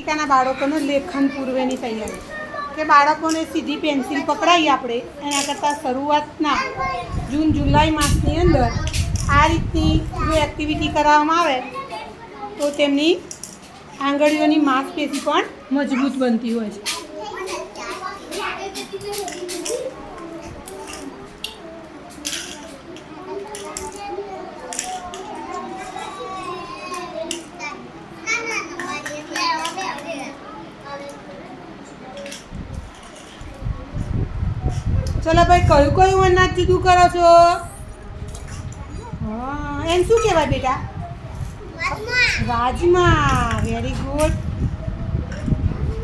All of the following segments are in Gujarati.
પ્રવર્તિકાના બાળકોનું લેખન પૂર્વેની તૈયારી કે બાળકોને સીધી પેન્સિલ પકડાવી આપણે એના કરતાં શરૂઆતના જૂન જુલાઈ માસની અંદર આ રીતની જો એક્ટિવિટી કરવામાં આવે તો તેમની આંગળીઓની માંસપેશી પણ મજબૂત બનતી હોય છે. ચલો ભાઈ, કયું કયું અનાજ જુદું કરો છો? હા, એમ શું કહેવાય બેટા? રાજમા. Very good.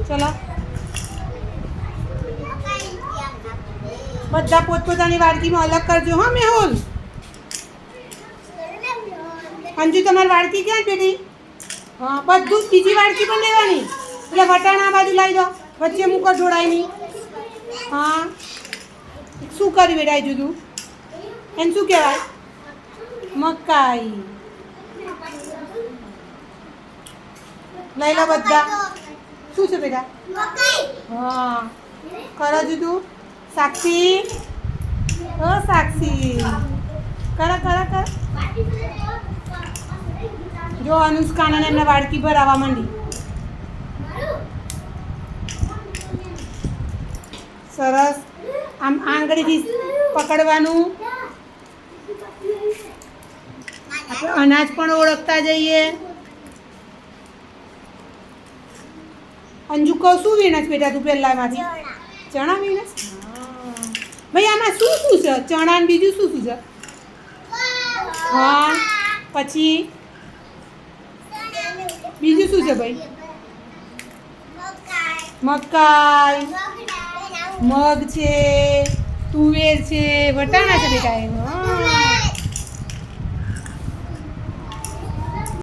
ચલો બધા પોતપોતાની વાડકીમાં અલગ કરજો. હા મેહુલ, અંજુ તમારી વાડકી ક્યાં બેટી? હા, બધું જ બીજી વાડકી પણ લેવાની. એટલે વટાણા બાજુ લાવી દો, વચ્ચે મૂકો જોડાય નહીં. હા, શું કર્યું બેટા? જુદું એને શું કહેવાય? મકાઈ. લઈ લો બધા. શું છે બેટા? હા, કરો જુદું. સાક્ષી, ઓ સાક્ષી, કરો કરો કરો. જો અનુષ્કાને એમને વાડકી ભરાવા માંડી. સરસ. આમ આંગળીથી પકડવાનું. આપણે અનાજ પણ ઓળખતા જઈએ. અંજુ કહું શું વીણસ બેટા તું પહેલાંમાંથી? ચણા વીણસ. ભાઈ આમાં શું શું છે? ચણા ને બીજું શું શું છે? હા, પછી બીજું શું છે ભાઈ? મકાઈ, મગ છે, તુવેર છે, વટાણા છે બેટા.